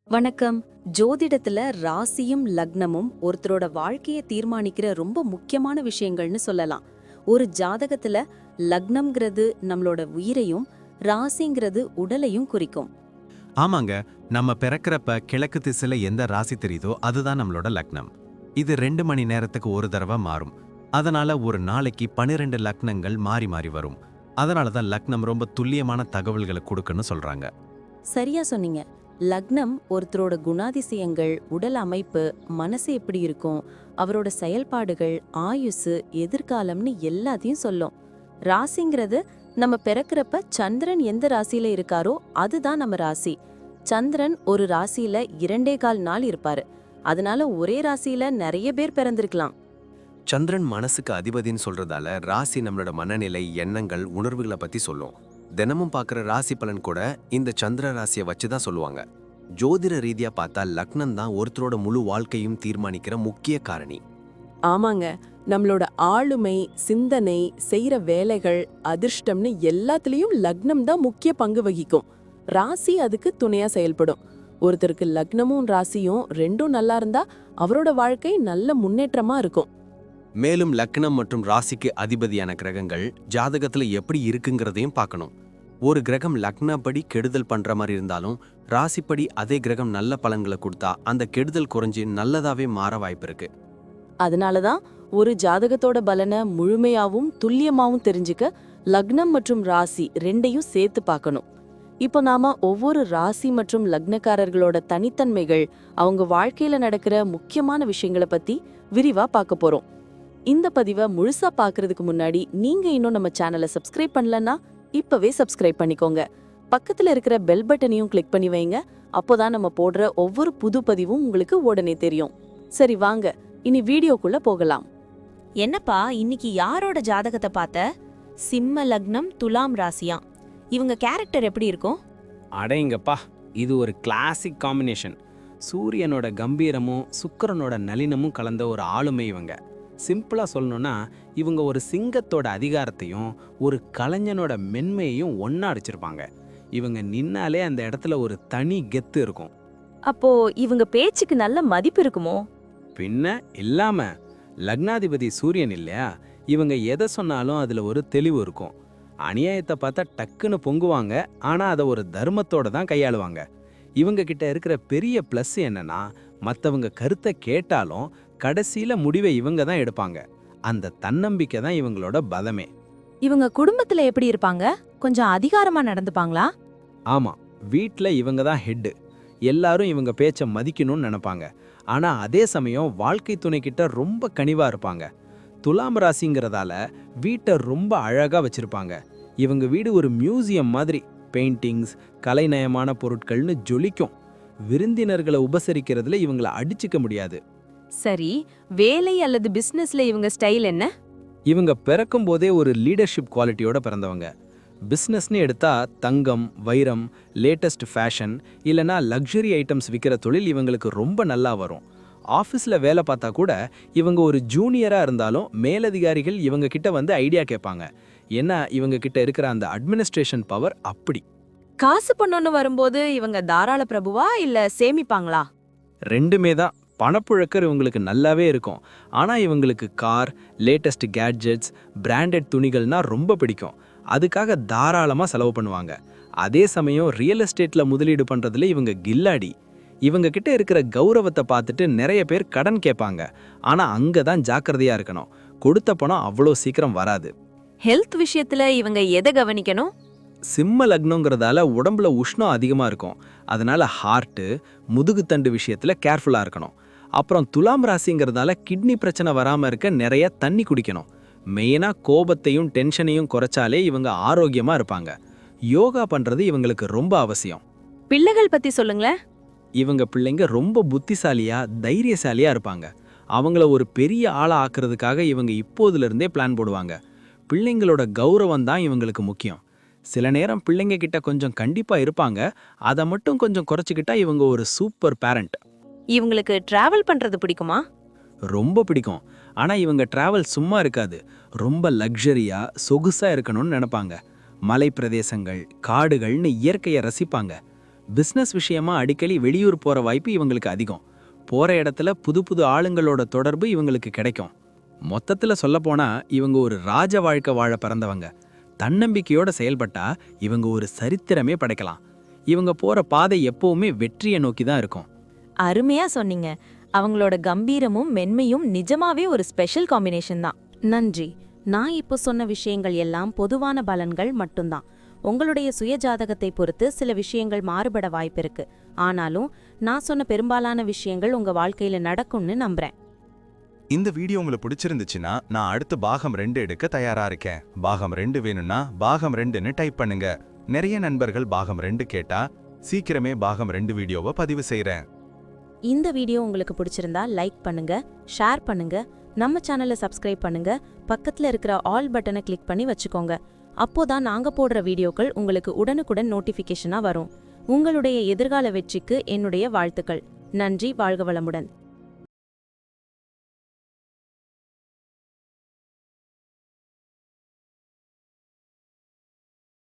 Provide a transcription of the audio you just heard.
வணக்கம். ஜோதிடத்துல ராசியும் லக்னமும் ஒருத்தரோட வாழ்க்கையை தீர்மானிக்கிற ரொம்ப முக்கியமான விஷயங்கள்னு சொல்லலாம். ஒரு ஜாதகத்துல லக்னம்ங்கிறது நம்மளோட உயிரையும், ராசிங்கிறது உடலையும் குறிக்கும். ஆமாங்க. நம்ம பிறக்கிறப்ப கிழக்கு திசையில எந்த ராசி தெரியுதோ அதுதான் நம்மளோட லக்னம். இது 2 மணி நேரத்துக்கு ஒரு தடவை மாறும். அதனால ஒரு நாளைக்கு 12 லக்னங்கள் மாறி மாறி வரும். அதனால தான் லக்னம் ரொம்ப துல்லியமான தகவல்களை கொடுக்குன்னு சொல்றாங்க. சரியா சொன்னீங்க. லக்னம் ஒருத்தரோட குணாதிசயங்கள், உடல் அமைப்பு, மனசு எப்படி இருக்கும், அவரோட செயல்பாடுகள், ஆயுசு, எதிர்காலம்னு எல்லாத்தையும் சொல்லும். ராசிங்கிறது நம்ம பிறக்கிறப்ப சந்திரன் எந்த ராசியில இருக்காரோ அதுதான் நம்ம ராசி. சந்திரன் ஒரு ராசியில 2.25 நாள் இருப்பாரு. அதனால ஒரே ராசியில நிறைய பேர் பிறந்திருக்கலாம். சந்திரன் மனசுக்கு அதிபதின்னு சொல்றதால ராசி நம்மளோட மனநிலை, எண்ணங்கள், உணர்வுகளை பத்தி சொல்லும். தினமும் பார்க்குற ராசி பலன் கூட இந்த சந்திர ராசியை வச்சு தான் சொல்லுவாங்க. ஜோதிட ரீதியா பார்த்தா லக்னம் தான் ஒருத்தரோட முழு வாழ்க்கையும் தீர்மானிக்கிற முக்கிய காரணி. ஆமாங்க, நம்மளோட ஆளுமை, சிந்தனை, செய்யற வேலைகள், அதிர்ஷ்டம்னு எல்லாத்துலயும் லக்னம் தான் முக்கிய பங்கு வகிக்கும். ராசி அதுக்கு துணையா செயல்படும். ஒருத்தருக்கு லக்னமும் ராசியும் ரெண்டும் நல்லா இருந்தா அவரோட வாழ்க்கை நல்ல முன்னேற்றமா இருக்கும். மேலும் லக்னம் மற்றும் ராசிக்கு அதிபதியான கிரகங்கள் ஜாதகத்துல எப்படி இருக்குங்கிறதையும் பார்க்கணும். ஒரு கிரகம் லக்னப்படி கெடுதல் பண்ற மாதிரி இருந்தாலும் ராசிப்படி அதே கிரகம் நல்ல பலன்களை கொடுத்தா அந்த கெடுதல் குறைஞ்சி நல்லதாவே மாற வாய்ப்பு இருக்கு. அதனாலதான் ஒரு ஜாதகத்தோட பலனை முழுமையாவும் துல்லியமாவும் தெரிஞ்சுக்க லக்னம் மற்றும் ராசி ரெண்டையும் சேர்த்து பார்க்கணும். இப்போ நாம ஒவ்வொரு ராசி மற்றும் லக்னக்காரர்களோட தனித்தன்மைகள், அவங்க வாழ்க்கையில நடக்கிற முக்கியமான விஷயங்களை பத்தி விரிவா பார்க்க போறோம். இந்த பதிவை முழுசா பார்க்கறதுக்கு முன்னாடி நீங்க இன்னும் நம்ம சேனலை சப்ஸ்கிரைப் பண்ணலன்னா இப்பவே சப்ஸ்கிரைப் பண்ணிக்கோங்க. பக்கத்துல இருக்கிற பெல் பட்டனையும் கிளிக் பண்ணி வைங்க. அப்போதான் நம்ம போடுற ஒவ்வொரு புது பதிவும் உங்களுக்கு உடனே தெரியும். சரி வாங்க, இனி வீடியோக்குள்ள போகலாம். என்னப்பா இன்னைக்கு யாரோட ஜாதகத்தை பார்த்த? சிம்ம லக்னம், துலாம் ராசியாம். இவங்க கேரக்டர் எப்படி இருக்கும்? அடைங்கப்பா, இது ஒரு கிளாசிக் காம்பினேஷன். சூரியனோட கம்பீரமும் சுக்கிரனோட நளினமும் கலந்த ஒரு ஆளுமை இவங்க. சிம்பிளா சொல்லணும்னா இவங்க ஒரு சிங்கத்தோட அதிகாரத்தையும் ஒரு கலைஞனோட மென்மையையும் ஒண்ணா அடிச்சிருப்பாங்க. இவங்க நின்னாலே அந்த இடத்துல ஒரு தனி கெத்து இருக்கும். அப்போ இவங்க பேச்சுக்கு நல்ல மதிப்பு இருக்குமோ? பின்ன இல்லாம, லக்னாதிபதி சூரியன் இல்லையா, இவங்க எதை சொன்னாலும் அதுல ஒரு தெளிவு இருக்கும். அநியாயத்தை பார்த்தா டக்குன்னு பொங்குவாங்க, ஆனா அதை ஒரு தர்மத்தோட தான் கையாளுவாங்க. இவங்க கிட்ட இருக்கிற பெரிய பிளஸ் என்னன்னா, மற்றவங்க கருத்தை கேட்டாலும் கடைசியில முடிவை இவங்க தான் எடுப்பாங்க. அந்த தன்னம்பிக்கை தான் இவங்களோட பலமே. இவங்க குடும்பத்துல எப்படி இருப்பாங்க? கொஞ்சம் அதிகாரமா நடந்துப்பாங்களா? ஆமா, வீட்ல இவங்க தான் ஹெட்டு. எல்லாரும் இவங்க பேச்ச மதிக்கணும்னு நினைப்பாங்க. ஆனா அதே சமயம் வாழ்க்கை துணை கிட்ட ரொம்ப கனிவா இருப்பாங்க. துலாம் ராசிங்கிறதால வீட்டை ரொம்ப அழகா வச்சிருப்பாங்க. இவங்க வீடு ஒரு மியூசியம் மாதிரி. பெயிண்டிங்ஸ், கலைநயமான பொருட்கள்னு ஜொலிக்கும். விருந்தினர்களை உபசரிக்கிறதுல இவங்கள அடிச்சுக்க முடியாது. சரி, வேலை அல்லது பிசினஸ்ல இவங்க ஸ்டைல் என்ன? இவங்க பிறக்கும் போதே ஒரு லீடர்ஷிப் குவாலிட்டியோட பிறந்தவங்க. பிஸ்னஸ்னு எடுத்தா தங்கம், வைரம், லேட்டஸ்ட் ஃபேஷன் இல்லைனா லக்ஸரி ஐட்டம்ஸ் விற்கிற தொழில் இவங்களுக்கு ரொம்ப நல்லா வரும். ஆஃபீஸில் வேலை பார்த்தா கூட இவங்க ஒரு ஜூனியராக இருந்தாலும் மேலதிகாரிகள் இவங்க கிட்ட வந்து ஐடியா கேட்பாங்க. ஏன்னா இவங்க கிட்ட இருக்கிற அந்த அட்மினிஸ்ட்ரேஷன் பவர் அப்படி. காசு பண்ணோன்னு வரும்போது இவங்க தாராள பிரபுவா இல்ல சேமிப்பாங்களா? ரெண்டுமே தான். பணப்புழக்கர் இவங்களுக்கு நல்லாவே இருக்கும். ஆனால் இவங்களுக்கு கார், லேட்டஸ்ட் கேட்ஜெட்ஸ், பிராண்டட் துணிகள்னா ரொம்ப பிடிக்கும். அதுக்காக தாராளமாக செலவு பண்ணுவாங்க. அதே சமயம் ரியல் எஸ்டேட்டில் முதலீடு பண்ணுறதுல இவங்க கில்லாடி. இவங்க கிட்ட இருக்கிற கௌரவத்தை பார்த்துட்டு நிறைய பேர் கடன் கேட்பாங்க. ஆனால் அங்கே தான் ஜாக்கிரதையாக இருக்கணும். கொடுத்த பணம் அவ்வளோ சீக்கிரம் வராது. ஹெல்த் விஷயத்துல இவங்க எதை கவனிக்கணும்? சிம்ம லக்னங்கிறதால உடம்புல உஷ்ணம் அதிகமாக இருக்கும். அதனால ஹார்ட்டு, முதுகுத்தண்டு விஷயத்தில் கேர்ஃபுல்லாக இருக்கணும். அப்புறம் துலாம் ராசிங்கிறதால கிட்னி பிரச்சனை வராமல் இருக்க நிறைய தண்ணி குடிக்கணும். மெயினாக கோபத்தையும் டென்ஷனையும் குறைச்சாலே இவங்க ஆரோக்கியமாக இருப்பாங்க. யோகா பண்ணுறது இவங்களுக்கு ரொம்ப அவசியம். பிள்ளைகள் பத்தி சொல்லுங்களேன். இவங்க பிள்ளைங்க ரொம்ப புத்திசாலியா, தைரியசாலியா இருப்பாங்க. அவங்கள ஒரு பெரிய ஆளா ஆக்குறதுக்காக இவங்க இப்போதுலேருந்தே பிளான் போடுவாங்க. பிள்ளைங்களோட கௌரவம் தான் இவங்களுக்கு முக்கியம். சில நேரம் பிள்ளைங்க கிட்ட கொஞ்சம் கண்டிப்பா இருப்பாங்க. அதை மட்டும் கொஞ்சம் குறைச்சிக்கிட்டா இவங்க ஒரு சூப்பர் பேரண்ட். இவங்களுக்கு டிராவல் பண்றது பிடிக்குமா? ரொம்ப பிடிக்கும். ஆனா இவங்க டிராவல் சும்மா இருக்காது. ரொம்ப லக்ஸரியா, சொகுசா இருக்கணும்னு நினைப்பாங்க. மலை பிரதேசங்கள், காடுகள்னு இயற்கையை ரசிப்பாங்க. பிசினஸ் விஷயமா அடிக்கடி வெளியூர் போற வாய்ப்பு இவங்களுக்கு அதிகம். போற இடத்துல புது புது ஆளுங்களோட தொடர்பு இவங்களுக்கு கிடைக்கும். மொத்தத்துல சொல்லப்போனா இவங்க ஒரு ராஜ வாழ்க்கை வாழ பிறந்தவங்க. தன்னம்பிக்கையோட செயல்பட்டா இவங்க ஒரு சரித்திரமே படைக்கலாம். இவங்க போற பாதை எப்பவுமே வெற்றியை நோக்கி தான் இருக்கும். அருமையா சொன்னீங்க. அவங்களோட கம்பீரமும் மென்மையும் நிஜமாவே ஒரு ஸ்பெஷல் காம்பினேஷன் தான். நன்றி. நான் இப்போ சொன்ன விஷயங்கள் எல்லாம் பொதுவான பலன்கள் மட்டும்தான். உங்களுடைய சுய ஜாதகத்தை பொறுத்து சில விஷயங்கள் மாறுபட வாய்ப்பிருக்கு. ஆனாலும் நான் சொன்ன பெரும்பாலான விஷயங்கள் உங்க வாழ்க்கையில நடக்கும்னு நம்புறேன். இந்த வீடியோ உங்களுக்கு பிடிச்சிருந்துச்சுன்னா நான் அடுத்து பாகம் 2 எடுக்க தயாரா இருக்கேன். பாகம் 2 வேணும்னா பாகம் 2ன்னு டைப் பண்ணுங்க. நிறைய நண்பர்கள் பாகம் 2 கேட்டா சீக்கிரமே பாகம் 2 வீடியோவை பதிவு செய்றேன். இந்த வீடியோ உங்களுக்கு பிடிச்சிருந்தா லைக் பண்ணுங்க, ஷேர் பண்ணுங்க, நம்ம சேனலை சப்ஸ்கிரைப் பண்ணுங்க, பக்கத்துல இருக்கிற ஆல் பட்டனை கிளிக் பண்ணி வச்சுக்கோங்க. அப்போதான் நாங்க போடுற வீடியோக்கள் உங்களுக்கு உடனுக்குடன் நோட்டிஃபிகேஷனா வரும். உங்களுடைய எதிர்கால வெற்றிக்கு என்னுடைய வாழ்த்துக்கள். நன்றி. வாழ்க வளமுடன்.